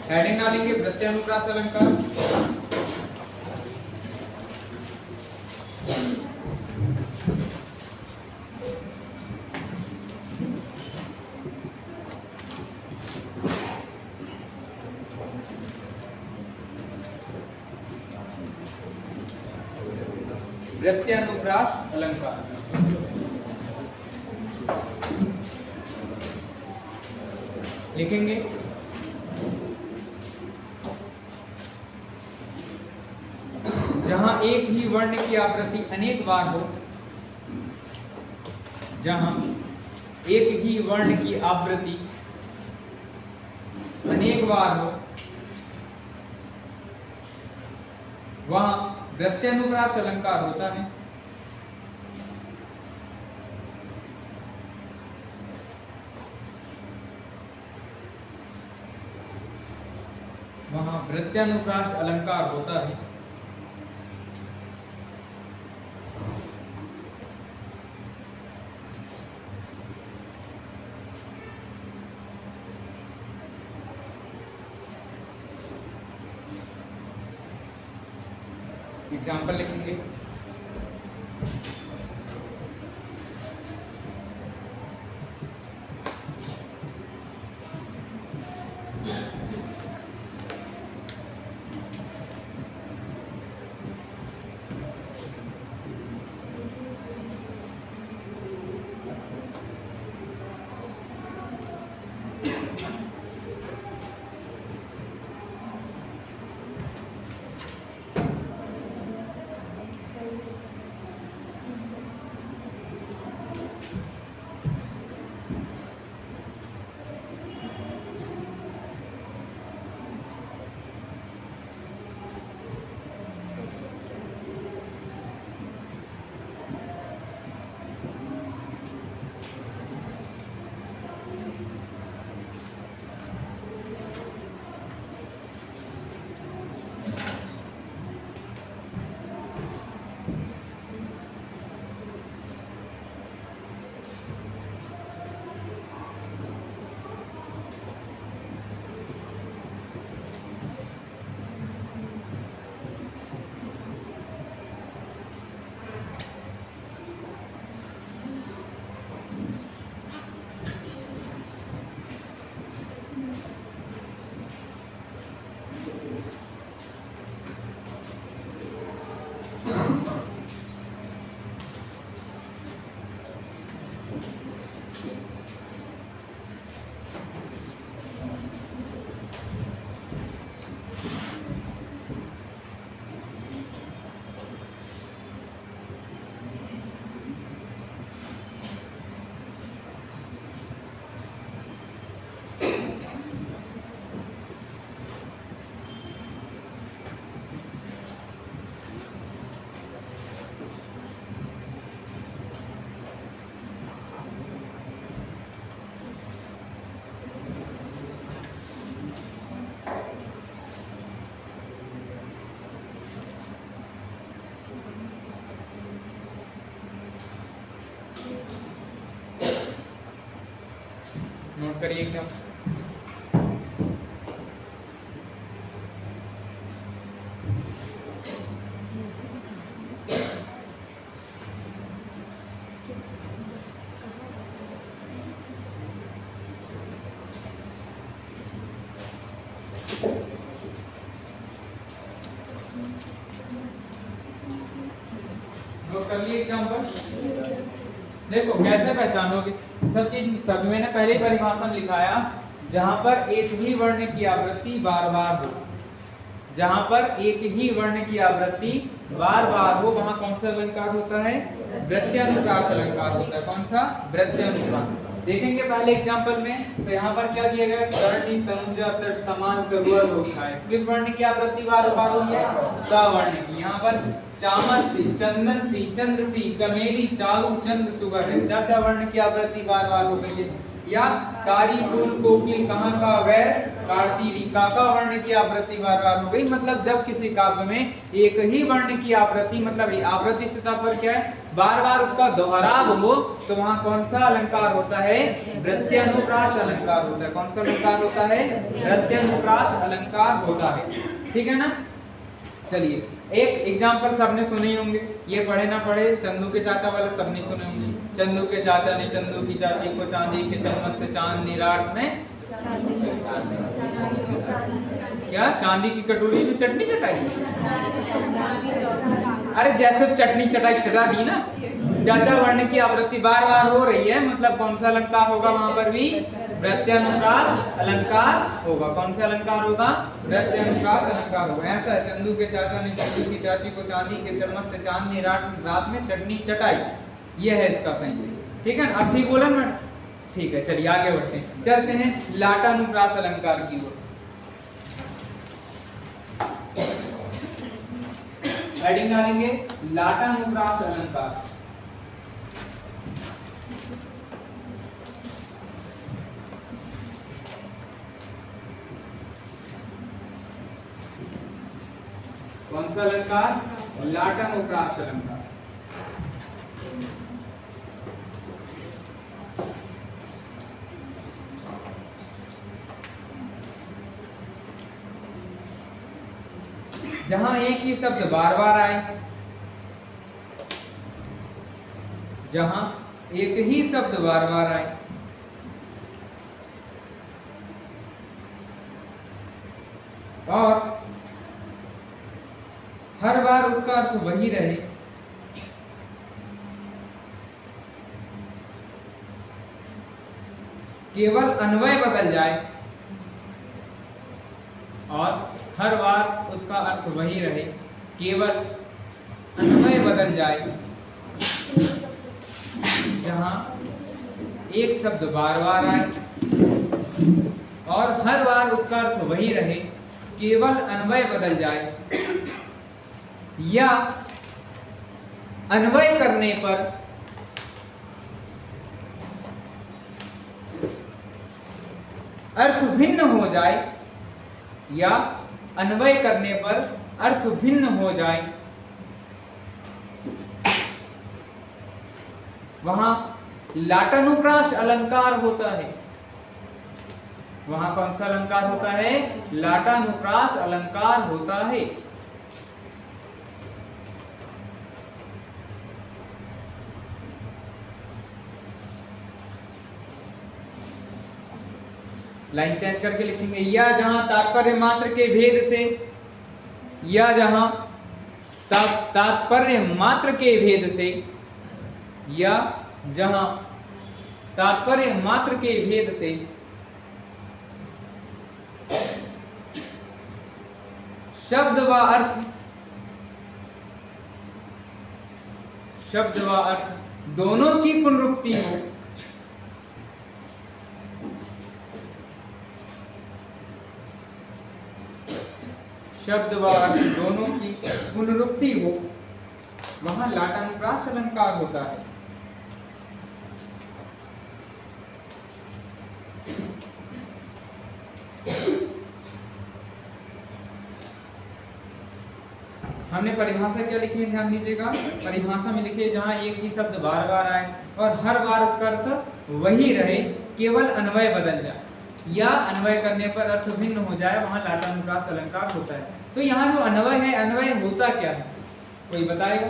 Heading डालेंगे प्रत्यानुप्रास अलंकार। प्रत्यानुप्रास अलंकार लिखेंगे। जहां एक ही वर्ण की आवृत्ति अनेक बार हो, जहां एक ही वर्ण की आवृत्ति अनेक बार हो, वहां प्रत्यानुप्रास अलंकार होता है। वहां प्रत्यानुप्रास अलंकार होता है। एग्जाम्पल लिखेंगे। नोट करिए क्या। नोट कर लिए एग्जाम्पल। देखो कैसे पहचानोगे सब चीज, सब मैंने पहले ही परिभाषा में लिखाया, जहां पर एक ही वर्ण की आवृत्ति बार बार हो, जहां पर एक ही वर्ण की आवृत्ति बार बार हो, वहां कौन सा अलंकार होता है? प्रत्यानुप्रास अलंकार होता है। कौन सा? प्रत्यानुप्रास। देखेंगे पहले एग्जांपल में, तो यहाँ पर क्या दिया गया? कर्णी तनुजा तट तमान करुआ लोखा है। किस वर्ण की आवृत्ति बार बार हो रही है? स वर्ण की। यहाँ पर चामर सी, चंदन सी, चंद सी, चमेली, चारू, चंद, सुगर है। चाचा वर्ण की आवृत्ति बार बार हो गई है। या कारी कुल कोकिल कहाँ का वैर कार्तीरी काका वर्ण की आवृत्ति बार बार हो गई। मतलब जब किसी काव्य में एक ही वर्ण की आवृत्ति, मतलब आवृत्ति से तात्पर्य क्या है, बार बार उसका दोहराव हो, तो वहां कौन सा अलंकार होता है, वृत्त्यनुप्रास अलंकार होता है। कौन सा अलंकार होता है, वृत्त्यनुप्रास अलंकार होता है। ठीक है ना। चलिए एक एग्जाम्पल सबने सुने ही होंगे, ये पढ़े ना पढ़े, चंदू के चाचा वाला सबने सुने होंगे। चंदू के चाचा ने चंदू की चाची को चांदी के चम्मच से चांद निराट में क्या चांदी की कटोरी में चटनी चटाई। अरे जैसे चटनी चटाई चटा दी ना, चाचा वर्ण की आवृत्ति बार बार हो रही है, मतलब कौन सा अलंकार होगा वहां पर भी, प्रत्यनुप्रास अलंकार होगा। कौन सा अलंकार होगा, प्रत्यनुप्रास अलंकार होगा। ऐसा है, चंदू के चाचा ने चंदू की चाची को चांदी के चम्मच से चांदनी रात में चटनी चटाई, ये है इसका सही। ठीक है, अब ठीक बोला ना, ठीक है। चलिए आगे बढ़ते हैं, चलते हैं लाटानुप्रास अलंकार की ओर। हेडिंग डालेंगे लाटानुप्रास अलंकार। कौन सा अलंकार, लाटानुप्रास अलंकार। जहां एक ही शब्द बार बार आए, जहां एक ही शब्द बार बार आए और हर बार उसका अर्थ वही रहे, केवल अन्वय बदल जाए और हर बार उसका अर्थ वही रहे, केवल अन्वय बदल जाए। जहां एक शब्द बार बार आए और हर बार उसका अर्थ वही रहे, केवल अन्वय बदल जाए, या अन्वय करने पर अर्थ भिन्न हो जाए, या अन्वय करने पर अर्थ भिन्न हो जाए, वहां लाटानुप्रास अलंकार होता है। वहां कौन सा अलंकार होता है, लाटानुप्रास अलंकार होता है। लाइन चेंज करके लिखेंगे, या जहां तात्पर्य मात्र के भेद से, या जहां तात्पर्य मात्र के भेद से, या जहां तात्पर्य मात्र के भेद से शब्द व अर्थ दोनों की पुनरुक्ति हो, शब्द व अर्थ दोनों की पुनरुक्ति हो, वहां लाटानुप्रास अलंकार होता है। हमने परिभाषा क्या लिखी है, ध्यान दीजिएगा। परिभाषा में लिखे जहां एक ही शब्द बार बार आए और हर बार उसका अर्थ वही रहे, केवल अन्वय बदल जाए, या अन्वय करने पर अर्थ भिन्न हो जाए, वहां लाटानुप्रास अलंकार होता है। तो यहाँ जो अन्वय है, अन्वय होता क्या है, कोई बताएगा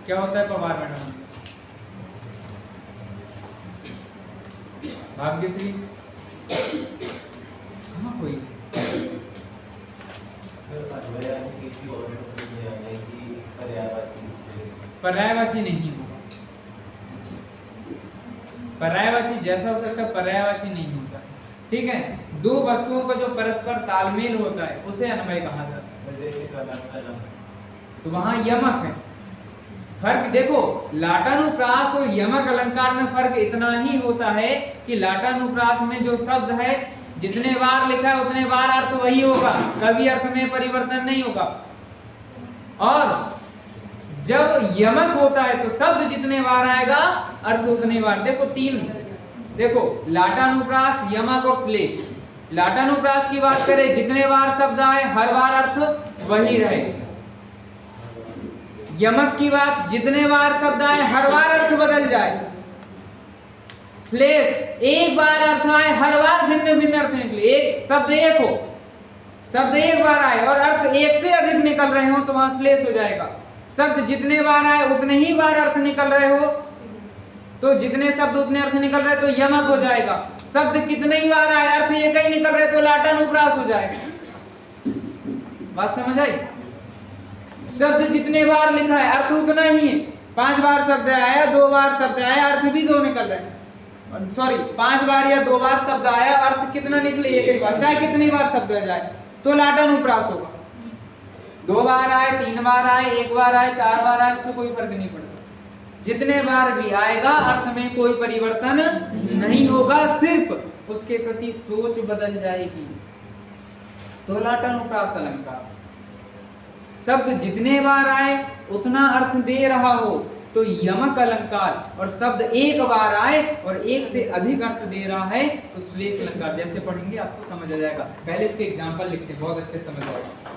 क्या होता है? पवार मैडम, भाग्यश्री, कहाँ कोई पर्यायवाची नहीं होगा, पर्यायवाची जैसा हो सकता है, पर्यायवाची नहीं होता। ठीक है, दो वस्तुओं का जो परस्पर तालमेल होता है उसे अन्वय कहा जाता है। तो वहां यमक है। फर्क देखो, लाटानुप्रास और यमक अलंकार में फर्क इतना ही होता है कि लाटानुप्रास में जो शब्द है जितने बार लिखा है उतने बार अर्थ वही होगा, कभी अर्थ में परिवर्तन नहीं होगा। और जब यमक होता है तो शब्द जितने बार आएगा अर्थ उतने बार। देखो तीन, देखो लाटानुप्रास, यमक और श्लेष। लाटानुप्रास की बात करें, जितने बार शब्द आए हर बार अर्थ वही रहे। यमक की बात, जितने बार शब्द आए हर बार अर्थ बदल जाए। श्लेष, एक बार अर्थ आए हर बार भिन्न भिन्न अर्थ निकले। एक शब्द एक हो, शब्द एक बार आए और अर्थ एक से अधिक निकल रहे हो तो वहां श्लेष हो जाएगा। शब्द जितने बार आए उतने ही बार अर्थ निकल रहे हो तो जितने शब्द उतने अर्थ निकल रहे तो यमक हो जाएगा। शब्द कितने ही बार आए अर्थ एक ही निकल रहे तो लाटानुप्रास हो जाएगा। बात समझ आई? शब्द जितने बार लिखा है अर्थ उतना ही है। 5 बार शब्द आया, 2 बार शब्द आया, अर्थ भी 2 निकल रहे हैं। सॉरी, 5 बार या 2 बार शब्द आया, अर्थ कितना निकले? एक ही बार। चाहे कितनी बार शब्द आ जाए तो लाटानुप्रास होगा। 2 बार आए, 3 बार आए, 1 बार आए, 4 बार आए, उससे कोई फर्क नहीं पड़ता। जितने बार भी आएगा अर्थ में कोई परिवर्तन नहीं होगा, सिर्फ उसके प्रति सोच बदल जाएगी। तो लाटानुप्रास अलंकार। शब्द जितने बार आए उतना अर्थ दे रहा हो तो यमक अलंकार, और शब्द एक बार आए और एक से अधिक अर्थ दे रहा है तो श्लेष अलंकार। जैसे पढ़ेंगे आपको समझ आ जाएगा। पहले इसके एग्जांपल लिखते हैं, बहुत अच्छे समझ आएगा।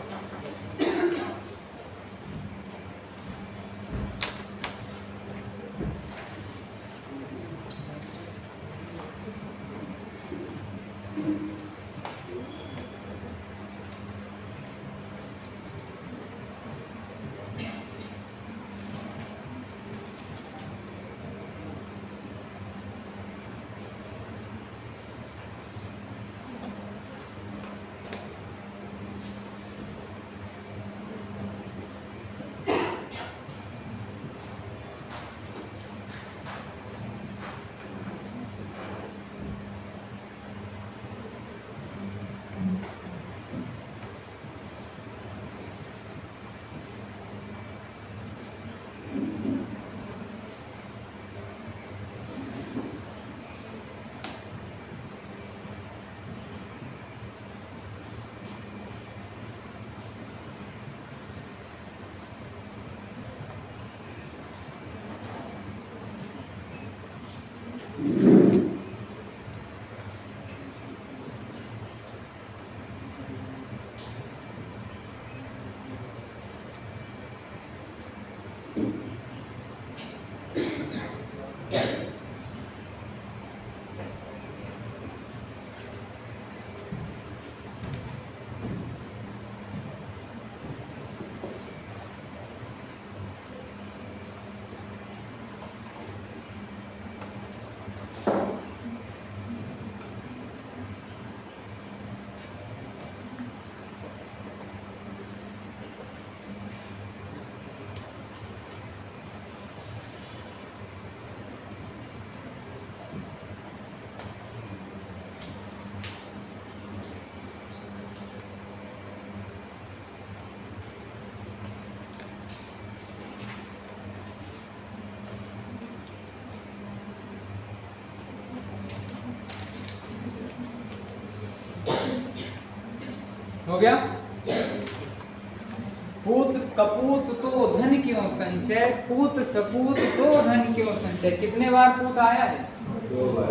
हो गया? पूत कपूत तो धन क्यों संचय, पूत सपूत तो धन क्यों संचय। कितने बार पूत आया है? 2 बार।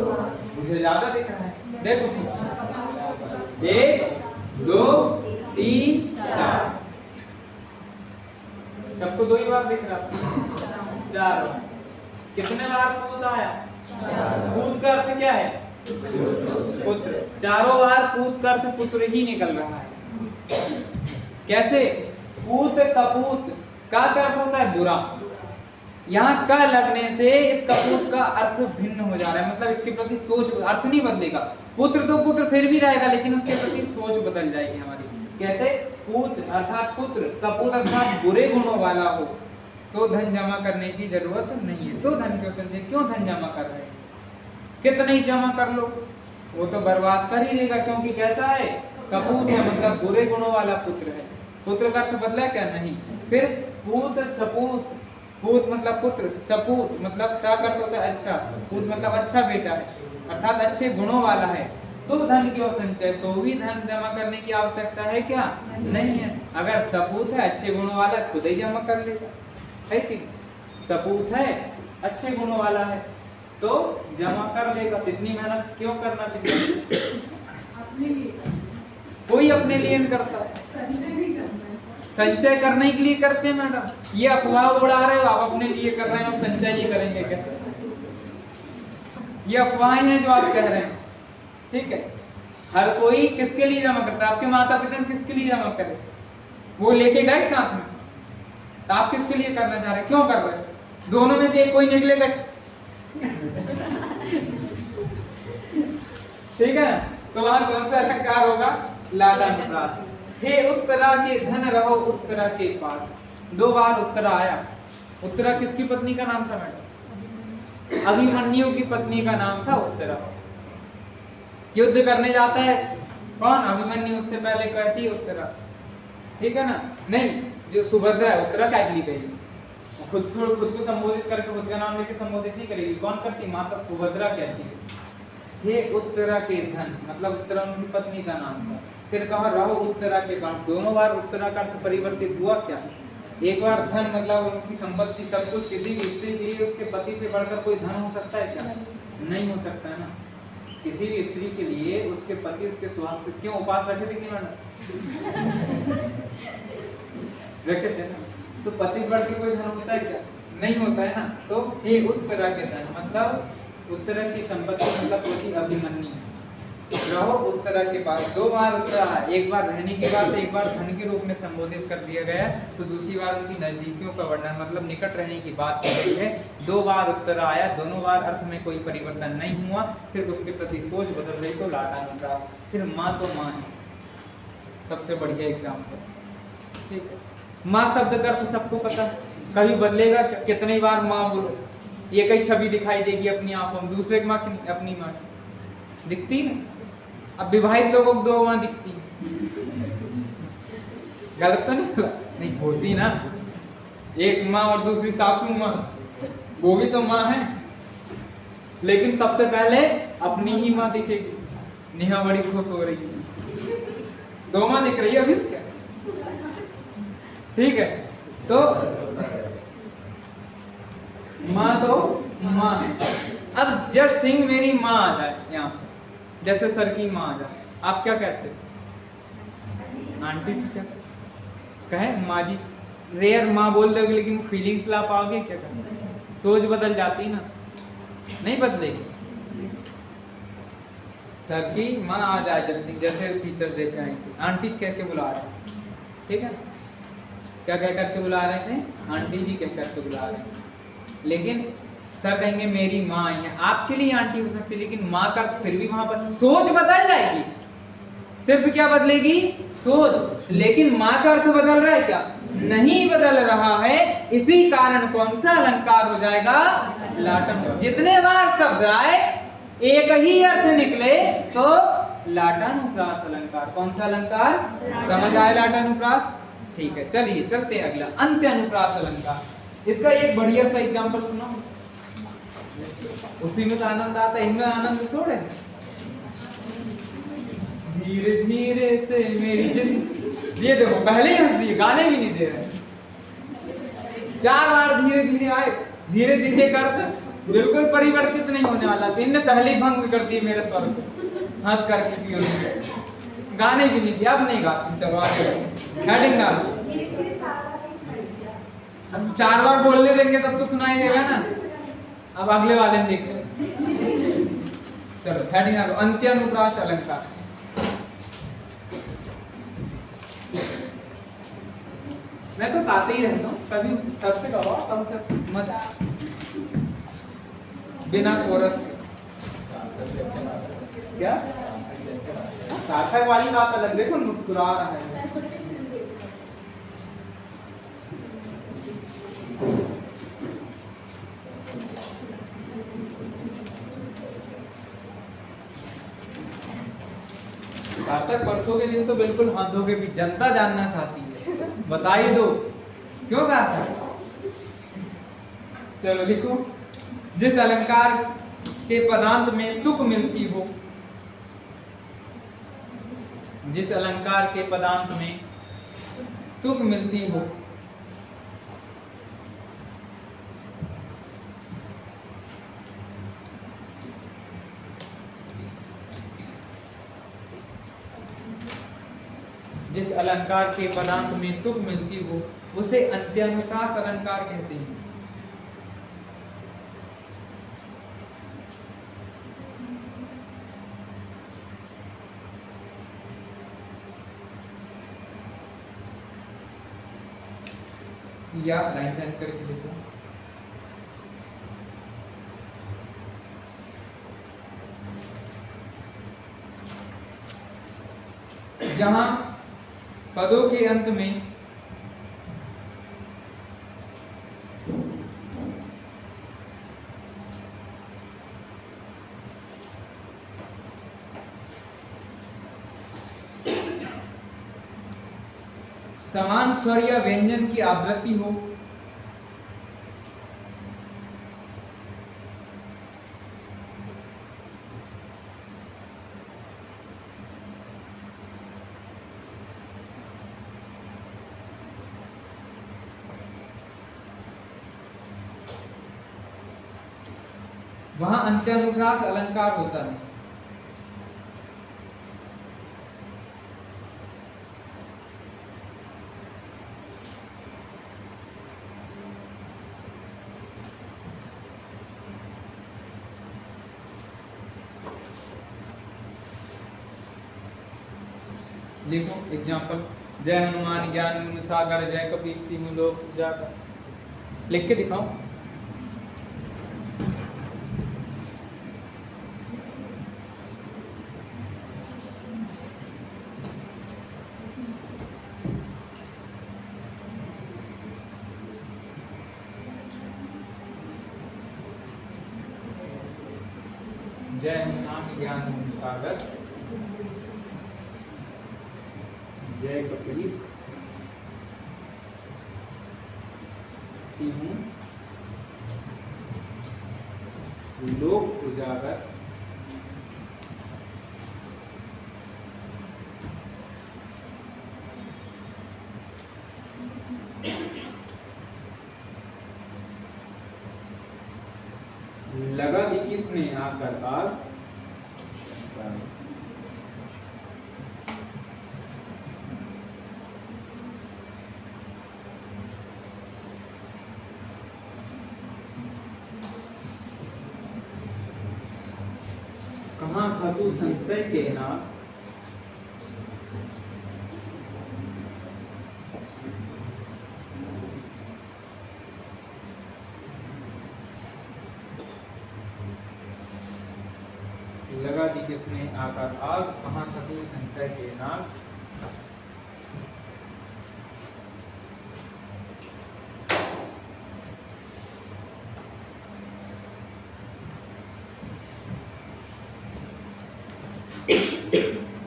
मुझे ज्यादा दिख रहा है। देखो 1 2 3 4, सबको 2 ही बार दिख रहा। 4 कितने बार पूत आया? 4। पूत का अर्थ क्या है? पुत्र। 4 बार पूत का अर्थ पुत्र ही निकल रहा है। कैसे? पूत कपूत का अर्थ होता है बुरा। यहाँ का लगने से इस कपूत का अर्थ भिन्न हो जा रहा है, मतलब इसके प्रति सोच, अर्थ नहीं बदलेगा। पुत्र तो पुत्र फिर भी रहेगा लेकिन उसके प्रति सोच बदल जाएगी हमारी। कहते पूत अर्थात पुत्र, कपूत अर्थात बुरे गुणों वाला हो तो धन जमा करने की जरूरत नहीं है। तो धन क्यों संचय, क्यों धन जमा कर रहे हैं? कितना ही जमा कर लो वो तो बर्बाद कर ही देगा, क्योंकि कैसा है? कपूत है, मतलब बुरे गुणों वाला पुत्र है। पुत्र का अर्थ बदला क्या? नहीं। फिर पूत सपूत, पूत मतलब पुत्र, सपूत मतलब सा का अर्थ होता है अच्छा, पूत मतलब अच्छा बेटा है अर्थात अच्छे गुणों वाला है। तो धन क्यों संचय, तो भी धन जमा करने की आवश्यकता है क्या? नहीं है। अगर सपूत है अच्छे गुणों वाला खुद ही जमा कर लेगा। है कि सपूत है, अच्छे गुणों वाला है, तो जमा कर लेगा। इतनी मेहनत क्यों करना पिता? कोई अपने लिए नहीं करता, संचय करने के लिए करते हैं मैडम। ये अफवाह उड़ा रहे हो आप, अपने लिए कर रहे हैं और संचय नहीं करेंगे क्या? ये अफवाहें हैं जो आप कह रहे हैं, ठीक है। हर कोई किसके लिए जमा करता है? आपके माता पिता किसके लिए जमा करे? वो लेके गए साथ में, तो आप किसके लिए करना चाह रहे हैं? क्यों कर रहे हैं? दोनों में से एक कोई निकलेगा, ठीक है। तो वहां कौन सा अलंकार होगा? लाटानुप्रास। हे उत्तरा के धन रहो उत्तरा के पास। 2 बार उत्तरा आया। उत्तरा किसकी पत्नी का नाम था मैडम? अभिमन्यु की पत्नी का नाम था उत्तरा। युद्ध करने जाता है कौन? अभिमन्यु। उससे पहले कहती है उत्तरा, ठीक है ना? नहीं, जो सुभद्रा है, उत्तरा क्या लिए गई? खुद को संबोधित करके खुद का नाम लेके संबोधित नहीं करेगी। कौन करती? माता सुभद्रा कहती है हे उत्तरा के धन, मतलब उत्तरा उनकी पत्नी का नाम था। फिर कहा रहो उत्तरा के पास। दोनों बार उत्तरा का अर्थ परिवर्तित हुआ क्या? एक बार धन मतलब उनकी संपत्ति सब कुछ। किसी भी स्त्री के लिए उसके पति से बढ़कर कोई धन हो सकता है क्या? नहीं हो सकता है ना। किसी भी स्त्री के लिए उसके पति उसके सुहाग से क्यों उपास रखे थे कि मैडम? रखे थे ना। तो पति बढ़ के कोई धन होता है क्या? नहीं होता है ना। तो हे उत्तरा के धन मतलब उत्तरा की संपत्ति, मतलब पति अभिमन्यु। रहो उत्तरा के पास। 2 बार उत्तरा, एक बार रहने की बात, एक बार धन के रूप में संबोधित कर दिया गया। तो दूसरी बार उनकी नजदीकियों का वर्णन, मतलब निकट रहने की बात की गई है। 2 बार उत्तरा आया, दोनों बार अर्थ में कोई परिवर्तन नहीं हुआ, सिर्फ उसके प्रति सोच बदल रही, तो लाटानुप्रास। फिर माँ तो माँ है, सबसे बढ़िया एग्जाम्पल, ठीक है। माँ शब्द का अर्थ सबको पता, कभी बदलेगा? कितनी बार माँ बोलो, ये कई छवि दिखाई देगी अपनी आंखों में। दूसरे की माँ की, अपनी माँ दिखती ना। अब विवाहित लोगों को 2 माँ दिखती, गलत तो नहीं होती ना। एक माँ और दूसरी सासू माँ, वो भी तो माँ है, लेकिन सबसे पहले अपनी ही माँ दिखेगी। नेहा बड़ी खुश हो रही है, 2 माँ दिख रही है अभी इसका, ठीक है। तो माँ तो माँ है। अब जस्ट थिंक मेरी माँ आ जाए यहाँ, जैसे सर की माँ आ जाए, आप क्या कहते? आंटी जी क्या कहे? माँ जी। रेयर माँ बोल दोगे, लेकिन फीलिंग्स ला पाओगे क्या? सोच बदल जाती ना, नहीं बदलेगी। सर की माँ आ जाए जस्ट थिंक, जैसे टीचर डे पे आई थी, आंटी कह के बुला रहे, ठीक है। क्या कह करके बुला रहे थे? आंटी जी कह करके बुला रहे हैं। लेकिन सर कहेंगे मेरी माँ आई है। आपके लिए आंटी हो सकती है, लेकिन माँ का फिर भी वहां पर सोच बदल जाएगी। सिर्फ क्या बदलेगी? सोच। लेकिन माँ का अर्थ बदल रहा है क्या? नहीं बदल रहा है। इसी कारण कौन सा अलंकार हो जाएगा? लाटन। जितने बार शब्द आए एक ही अर्थ निकले तो लाटानुप्रास अलंकार। कौन सा अलंकार? समझ आए लाटानुप्रास? ठीक है, चलिए चलते हैं अगला, अंत्य अनुप्रास अलंकार। इसका एक बढ़िया सा एग्जांपल सुनो, उसी में तो आनंद आता है, इनमें आनंद थोड़े। धीरे धीरे से मेरी जिंदगी, ये देखो पहले ही हंस दिए, गाने भी नहीं दे रहे। 4 बार धीरे धीरे आए, धीरे धीरे का अर्थ बिल्कुल परिवर्तित नहीं होने वाला। तो इनने पहले ही भंग कर दिए मेरे स्वर को हंस करके, गाने भी नहीं दिया। अब नहीं गाते, चलो आगे हेडिंग डाल। अब 4 बार बोलने देंगे तब तो सुनाई देगा ना। अब अगले वाले में देखते, चलो हेडिंग डालो, अंत्यानुप्रास अलंकार। मैं तो गाते ही रहता हूँ, कभी सबसे कहो, कब से मजा बिना कोरस क्या सार्थक वाली बात अलग। देखो मुस्कुरा रहा है, सार्थक परसों के दिन तो बिल्कुल हाथ धो के भी जनता जानना चाहती है, बता ही दो क्यों सार्थक। चलो लिखो, जिस अलंकार के पदांत में तुक मिलती हो, जिस अलंकार के पदांत में तुक मिलती हो, जिस अलंकार के पदांत में तुक मिलती हो उसे अंत्यानुप्रास अलंकार कहते हैं। या लाइन चेंज करके देखो। जहां पदों के अंत में समान स्वर या व्यंजन की आवृत्ति हो, वहां अंत्यानुप्रास अलंकार होता है। लिखो एग्जाम्पल, जय हनुमान ज्ञान गुण सागर, जय कपीस तीनों लोक उजागर। लिख के दिखाओ। जय हनुमान ज्ञान गुण सागर, जय कपीस तीनों लोक उजागर। लगा दी किसने आकर आग, कहाँ था तू संशय के नाथ, लगा दी किसने आकर आग, कहाँ था तू संशय के नाथ।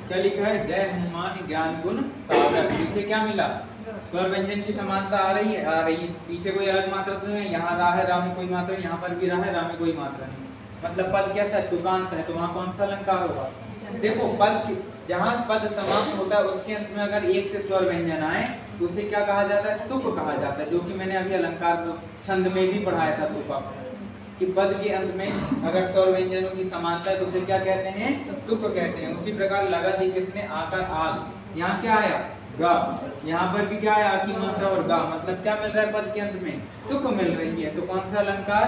क्या लिखा है? जय हनुमान ज्ञान गुण सागर। पीछे क्या मिला? स्वर व्यंजन की समानता आ रही है, आ रही है। पीछे कोई अलग मात्रा तो नहीं है, यहाँ रा है, रा में कोई मात्रा, यहाँ पर भी रा है, रा में कोई मात्रा नहीं। मतलब पद कैसा है? तुकांत है, तो वहाँ कौन सा अलंकार होगा? देखो पद, जहाँ पद समाप्त होता है उसके अंत में अगर एक से स्वर व्यंजन आए तो उसे क्या कहा जाता है? तुक कहा जाता है, जो कि मैंने अभी अलंकार छंद में भी पढ़ाया था तुका, कि पद के अंत में अगर स्वर व्यंजनों की समानता है तो उसे क्या कहते हैं? तुक कहते हैं। उसी प्रकार लगा दी किसने आकर आग, यहाँ क्या आया? गा। यहाँ पर भी क्या है? आ की मात्रा और गा, मतलब क्या मिल रहा है? पद के अंत में तुक मिल रही है। तो कौन सा अलंकार?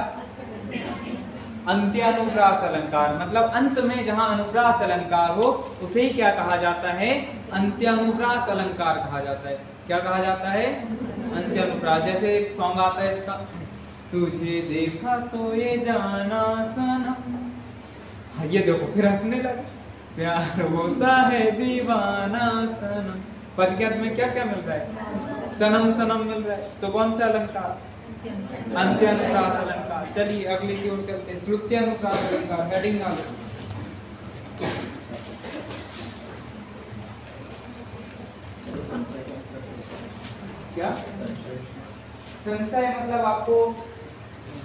अंत्यानुप्रास अलंकार। मतलब अंत में जहां अनुप्रास अलंकार हो उसे ही क्या कहा जाता है? अंत्यानुप्रास अलंकार कहा जाता है। क्या कहा जाता है? अंत्यानुप्रास। जैसे एक सॉन्ग आता है इसका, तुझे देखा तो ये जाना सनम, हाँ ये देखो फिर हंसने लगे, प्यार होता है दीवाना सनम। पद के अंत में क्या क्या मिल रहा है? सनम सनम मिल रहा है। तो कौन सा अलंकार? अंत्यानुप्रास अलंकार। चलिए अगले की ओर चलते हैं। श्रुत्यानुप्रास अलंकार। हेडिंग डाल क्या? संशय मतलब आपको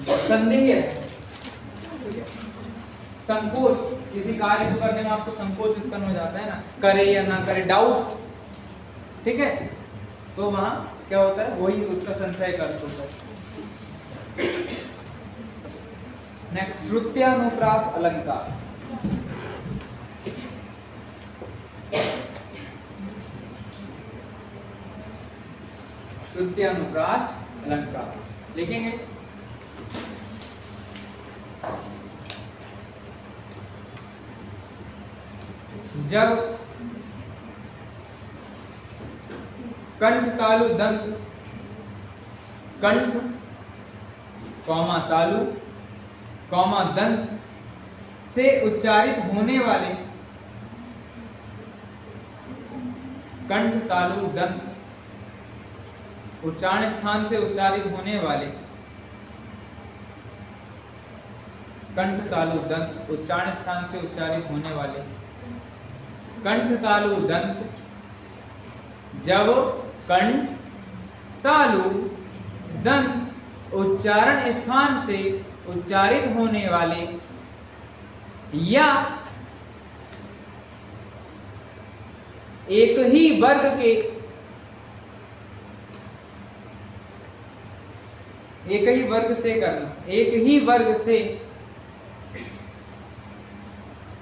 संदेह है, संकोच, किसी कार्य को करने में आपको संकोच उत्पन्न हो जाता है ना, करे या ना करे, डाउट, ठीक है? तो वहां क्या होता है? वही उसका संशय कर होता है। नेक्स्ट, श्रुत्यानुप्रास अलंकार। श्रुत्यनुप्रास अलंकार लिखेंगे। जब कंठ तालु दंत, कंठ कौमा तालु कौमा दंत से उच्चारित होने वाले, कंठ तालु दंत उच्चारण स्थान से उच्चारित होने वाले, कंठ तालु दंत उच्चारण स्थान से उच्चारित होने वाले, कंठ तालु दंत जब कंठ तालु दंत उच्चारण स्थान से उच्चारित होने वाले या एक ही वर्ग के, एक ही वर्ग से करना, एक ही वर्ग से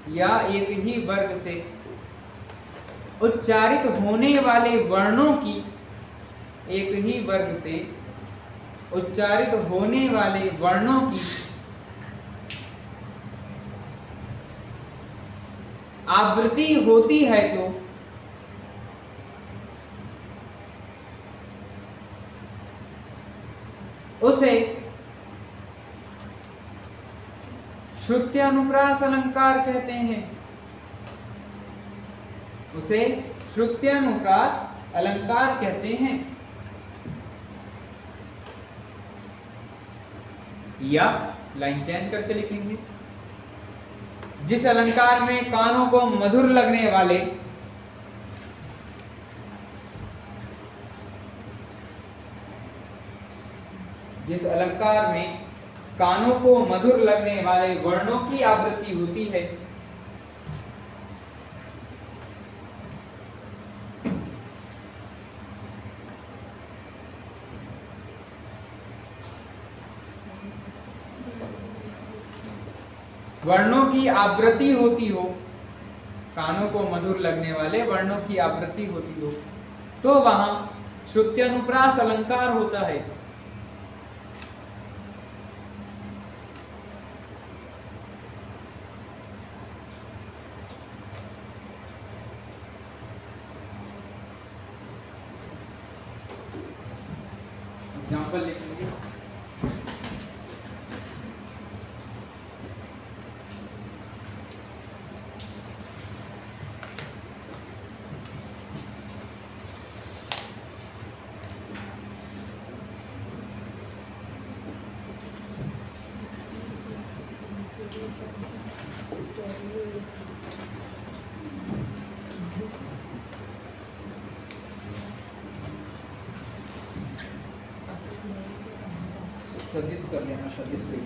या एक ही वर्ग से उच्चारित होने वाले वर्णों की, एक ही वर्ग से उच्चारित होने वाले वर्णों की आवृत्ति होती है तो उसे श्रुत्यनुप्रास अलंकार कहते हैं, उसे श्रुत्यनुप्रास अलंकार कहते हैं। या लाइन चेंज करके लिखेंगे, जिस अलंकार में कानों को मधुर लगने वाले, जिस अलंकार में कानों को मधुर लगने वाले वर्णों की आवृत्ति होती है, वर्णों की आवृत्ति होती हो, कानों को मधुर लगने वाले वर्णों की आवृत्ति होती हो, तो वहां श्रुत्यनुप्रास अलंकार होता है। एग्जाम्पल लिखेंगे, सदित कर लेना, सदिश लिख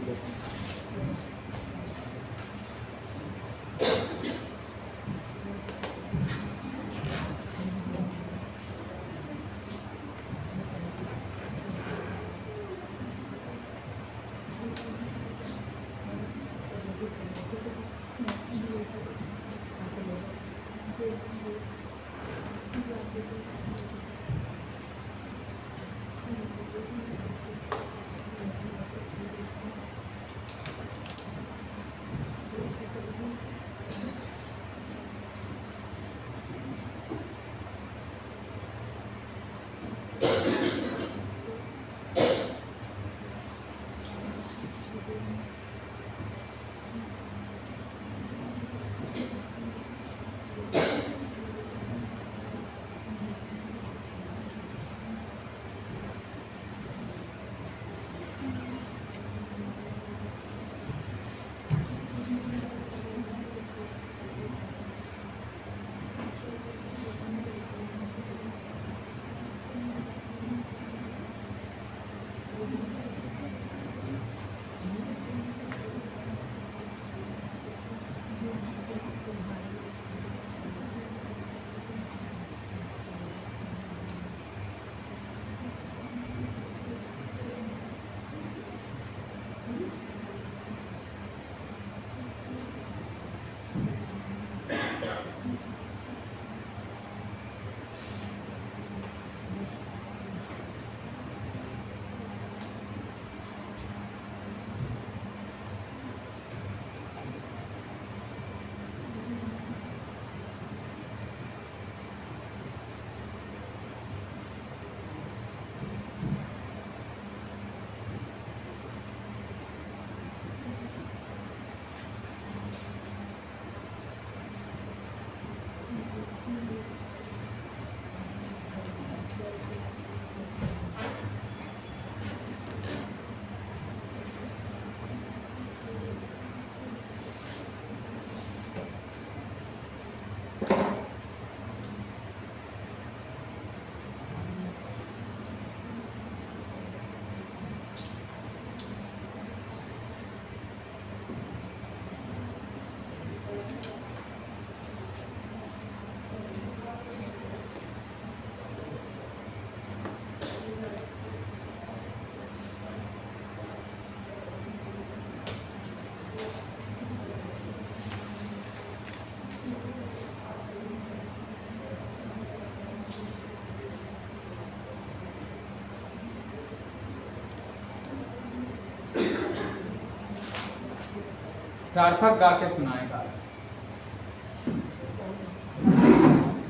सार्थक गा के सुनाएगा।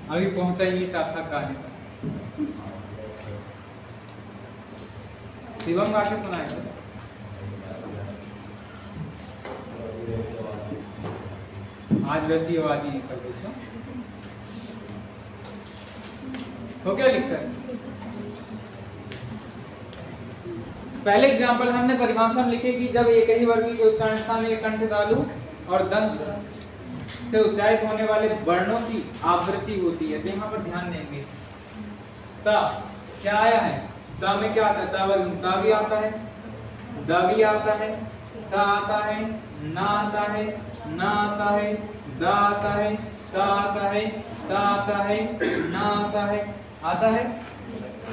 अभी पहुंचा ही नहीं सार्थक गाने तक। शिवम गा के सुनाएगा। आज वैसी आवाज ही निकल रही है। हो क्या लिखता है? पहले एग्जांपल हमने परिभाषा में लिखे कि जब एक ही वर्ग के उच्चारण स्थान में कंठ तालु और दंत से उच्चारित होने वाले वर्णों की आवृत्ति होती है। तो यहाँ पर ध्यान देंगे। ता क्या आया है? ता में क्या आता है? ता वर्ग ता भी आता है, दा भी आता है, ता आता है, ना आता है, ना आता है, दा आता है, ता आता है, ता आता है, ना आता है, आता है।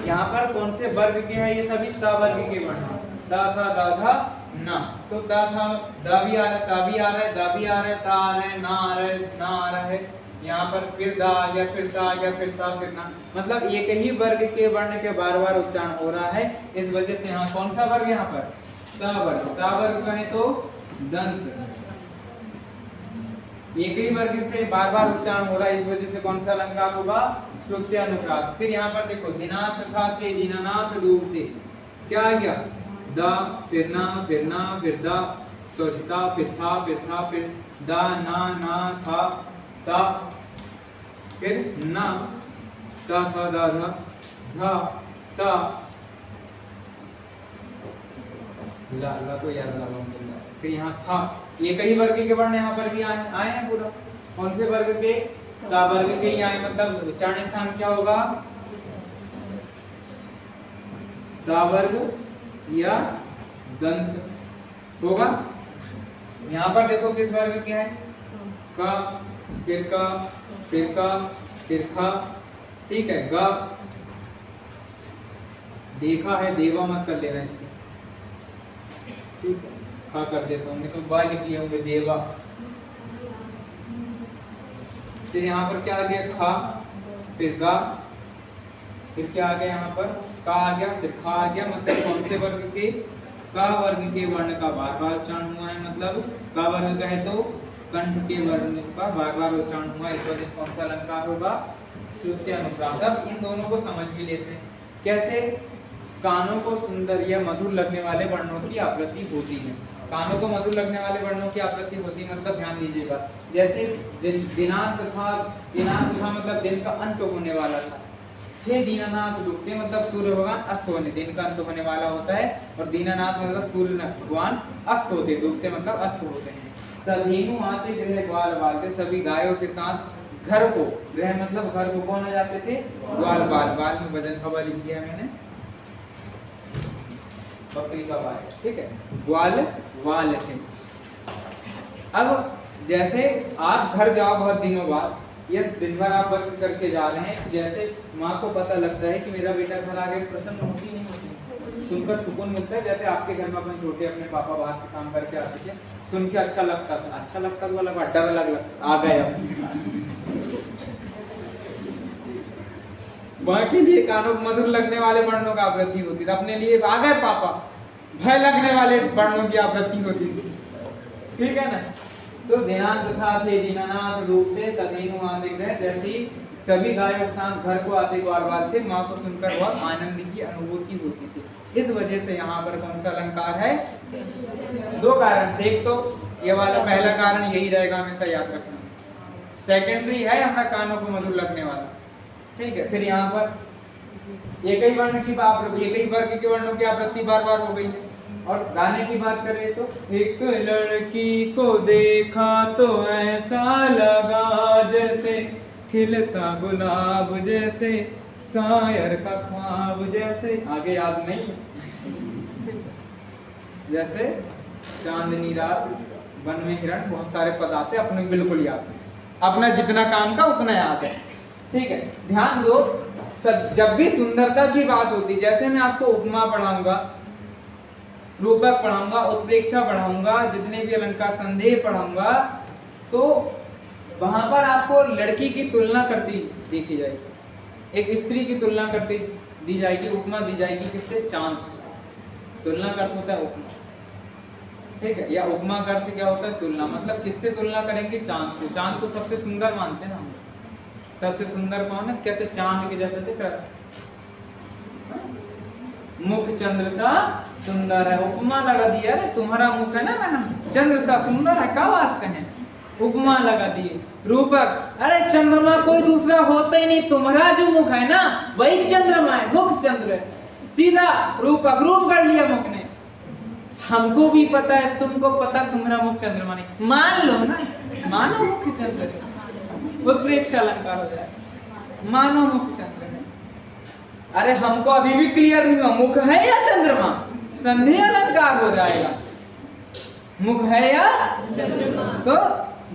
यहाँ पर कौन से वर्ग के हैं? ये सभी ता वर्ग के वर्ण हैं। ता था, दा था, ना। तो ता था, दा भी आ रहा है, ता भी आ रहा है, दा भी आ रहा है, ता आ रहा है, ना आ रहा है, ना आ रहा है। यहाँ पर फिर दा आ गया, फिर ता आ गया, फिर ता, फिर ना। मतलब एक ही वर्ग के वर्ण के बार बार उच्चारण हो रहा है। इस वजह से यहाँ कौन सा वर्ग? यहाँ पर ता वर्ग। ता वर्ग कहें तो दंत। एक ही वर्ग से बार बार उच्चारण हो रहा है, इस वजह से कौन सा अलंकार होगा? श्रुत्य अनुप्रास। फिर यहाँ पर देखो दिनात था थे, दीनानाथ डूबते, क्या आ गया? दा, फिर ना, फिर ना, फिर दा, सॉरी ता, फिर था, फिर दा, ना, था, ता, फिर ना, ता था, दा था, ता, ला तो याद लगा। फिर यहाँ था। एक ही वर्ग के वर्ण यहाँ पर भी आए हैं पूरा। कौन से वर्ग के? ता वर्ग के ही आए। मतलब उच्चारण स्थान क्या होगा? ता वर्ग या दंत होगा। यहाँ पर देखो किस वर्ग के है? का, फिर का, फिर का, फिर खा, ठीक है। गा, देखा है, देवा मत कर लेना इसको, ठीक है। खा कर देता हूँ, तो बा लिख लिए होंगे, देवा। फिर यहाँ पर क्या आ गया? खा, फिर गा, फिर क्या आ गया? यहाँ पर का आ गया, फिर खा आ गया। मतलब कौन से वर्ग के? का वर्ग के वर्ण का बार बार उच्चारण हुआ है। मतलब का वर्ग कहे तो कंठ के वर्ण का बार बार उच्चारण हुआ, इस वजह से कौन सा अलंकार होगा? श्रुत्य अनुप्रास। अब इन दोनों को समझ भी लेते हैं। कैसे? कानों को सुंदर या मधुर लगने वाले वर्णों की आवृत्ति होती है। कानों को मधुर लगने वाले वर्णों की आवृत्ति होती है, मतलब ध्यान दीजिएगा। जैसे दिनांक था, दिनांक था मतलब दिन का अंत होने वाला था। थे दीनानाथ डूबते मतलब सूर्य भगवान अस्त होने, दिन का अंत होने वाला होता है। और दीनानाथ मतलब सूर्य भगवान अस्त होते, डूबते मतलब अस्त होते हैं। सधीनु आते गृह ग्वाल बालते, सभी गायों के साथ घर को, गृह मतलब घर को कौन आ जाते थे? ग्वाल बाल। बाल में वजन खबर लिख दिया मैंने, बकरी का बाल, ठीक है। ग्वाल वाल थे। अब जैसे आप घर जाओ बहुत दिनों बाद, या दिन भर आप वर्क करके जा रहे हैं, जैसे माँ को पता लगता है कि मेरा बेटा घर आ गया, प्रसन्न होती नहीं होती? सुनकर सुकून मिलता है। जैसे आपके घर में अपन छोटे अपने पापा बाहर से काम करके आते थे, सुन के अच्छा लगता था, अच्छा लगता तो अलग, डर लगता आ गए। माँ के लिए कानों मधुर लगने वाले वर्णों का आवृत्ति होती थी, अपने लिए आ गए पापा, भय लगने वाले वर्णों की आवृत्ति होती थी, ठीक है ना। तो दिनांक था थे दीनानाथ डूबते सधीनु आते गृह, जैसी सभी गायों के साथ घर को आते ग्वाल बाल थे, माँ को सुनकर बहुत आनंद की अनुभूति होती थी। इस वजह से यहाँ पर कौन सा अलंकार है? दो कारण से, एक तो ये वाला पहला कारण यही रहेगा, हमेशा याद रखना। सेकेंडरी है हमारा कानों को मधुर लगने वाला, ठीक है। फिर यहाँ पर एक ही वर्ण की एक ही वर्ग के वर्णों की आवृत्ति बार बार हो गई है। और गाने की बात करें तो एक लड़की को देखा तो ऐसा लगा जैसे खिलता गुलाब, जैसे शायर का ख्वाब, जैसे आगे याद नहीं, जैसे चांदनी रात, वन में हिरण, बहुत सारे पद आते अपने बिल्कुल याद है, अपना जितना काम का उतना याद है, ठीक है। ध्यान दो, जब भी सुंदरता की बात होती, जैसे मैं आपको उपमा पढ़ाऊंगा, रूपक पढ़ाऊंगा, उत्प्रेक्षा पढ़ाऊंगा, जितने भी अलंकार संदेह पढ़ाऊंगा, तो वहां पर आपको लड़की की तुलना करती देखी जाएगी, एक स्त्री की तुलना करती दी जाएगी, उपमा दी जाएगी, किससे? चांद से तुलना करता होता है उपमा। ठीक है। या उपमा का अर्थ क्या होता है? तुलना, मतलब किससे तुलना करेंगे? चांद से। चांद को सबसे सुंदर मानते हैं ना हम। सबसे सुंदर कौन है? कहते चांद के जैसा दिख रहा है, मुख चंद्र सा सुंदर है। उपमा लगा दिया है, तुम्हारा मुख है ना मैडम चंद्र सा सुंदर है, क्या बात कहें, उपमा लगा दिए। रूपक, अरे चंद्रमा कोई दूसरा होता ही नहीं, तुम्हारा जो मुख है ना वही चंद्रमा है, मुख चंद्र है, सीधा रूपक, रूप कर लिया मुख ने। हमको भी पता है, तुमको पता तुम्हारा मुख चंद्रमा नहीं, मान लो ना, मानो मुख चंद्र है, उत्प्रेक्ष अलंकार हो जाए, मानो मुख चंद्र है। अरे हमको अभी भी क्लियर नहीं हुआ, मुख है या चंद्रमा? संधि अलंकार हो जाएगा, मुख है या चंद्रमा। तो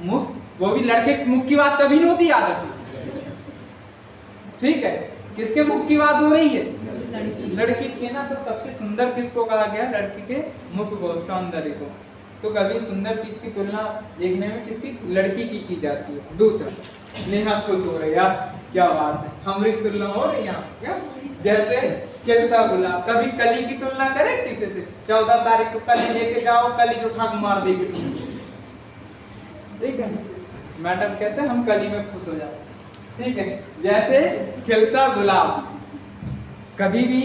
मुख, वो भी लड़के के मुख की बात कभी नहीं होती, याद रखिए, ठीक है। किसके मुख की बात हो रही है? लड़की के ना। तो सबसे सुंदर किसको कहा गया? लड़की के मुख को, सौंदर्य को। तो कभी सुंदर चीज की तुलना देखने में किसकी? लड़की की जाती है। दूसरा, नेहा खुश हो रही है, क्या बात है, हमारी तुलना हो रही है क्या? जैसे खिलता गुलाब, कभी कली की तुलना करें किसी से? 14 तारीख को कली लेके जाओ, कली जो ठाक मार देगी, ठीक है। मैडम कहते हैं हम कली में खुश हो जाते, ठीक है। जैसे खिलता गुलाब, कभी भी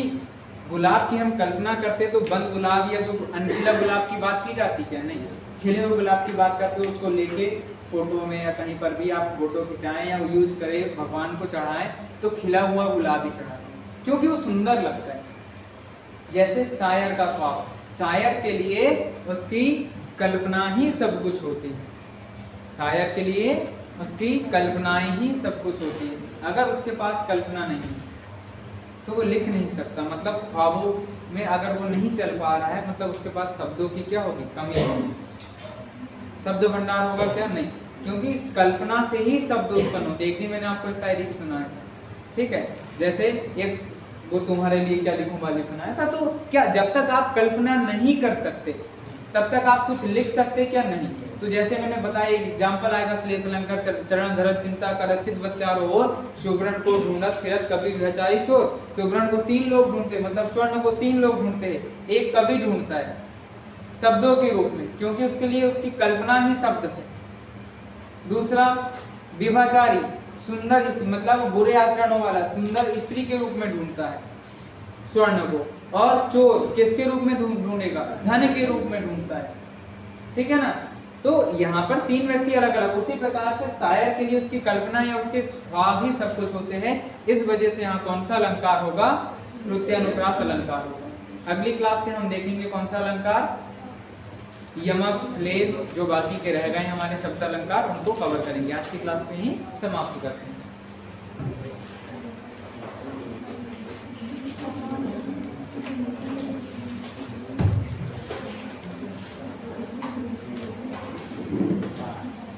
गुलाब की हम कल्पना करते तो बंद गुलाब या जो अनखिला गुलाब की बात की जाती क्या? नहीं, खिले हुए गुलाब की बात करते हो, उसको लेके फोटो में या कहीं पर भी आप फोटो खिंचाएं या यूज करें, भगवान को चढ़ाएं, तो खिला हुआ गुलाब ही चढ़ाएं, क्योंकि वो सुंदर लगता है। जैसे शायर का ख्वाब, शायर के लिए उसकी कल्पना ही सब कुछ होती है, शायर के लिए उसकी कल्पनाएं ही सब कुछ होती है। अगर उसके पास कल्पना नहीं तो वो लिख नहीं सकता, मतलब ख्वाबों में अगर वो नहीं चल पा रहा है, मतलब उसके पास शब्दों की क्या होगी? कमी होगी। शब्द भंडार होगा क्या? नहीं, क्योंकि इस कल्पना से ही शब्द उत्पन्न होते। एक दिन मैंने आपको एक शायरी भी सुनाया था, ठीक है। जैसे एक वो तुम्हारे लिए क्या लिखूं वाली सुनाया था, तो क्या जब तक आप कल्पना नहीं कर सकते तब तक आप कुछ लिख सकते क्या? नहीं। तो जैसे मैंने बताया एग्जाम्पल आएगा, श्लेष अलंकार, चरण धरत चिंता करत चित बच्चारो और सुब्रण को ढूंढत फिरत कवि बेचारी चोर। सुब्रण को 3 लोग ढूंढते, मतलब स्वर्ण को 3 लोग ढूंढते हैं, एक कवि ढूंढता है शब्दों के रूप में, क्योंकि उसके लिए उसकी कल्पना ही शब्द है। दूसरा, विभाचारी, सुंदर मतलब बुरे आचरणों वाला सुंदर स्त्री के रूप में ढूंढता है स्वर्ण को। और चोर किसके रूप में ढूंढेगा? धन के रूप में ढूंढता है, ठीक है ना। तो यहाँ पर 3 व्यक्ति अलग अलग। उसी प्रकार से शायर के लिए उसकी कल्पना या उसके ख्वाब ही सब कुछ होते हैं। इस वजह से यहाँ कौन सा अलंकार होगा? श्रुत्यनुप्रास अलंकार होगा। अगली क्लास से हम देखेंगे कौन सा अलंकार, यमक, श्लेष, जो बाकी के रह गए हमारे शब्द अलंकार, उनको कवर करेंगे। आज की क्लास में ही समाप्त करते हैं।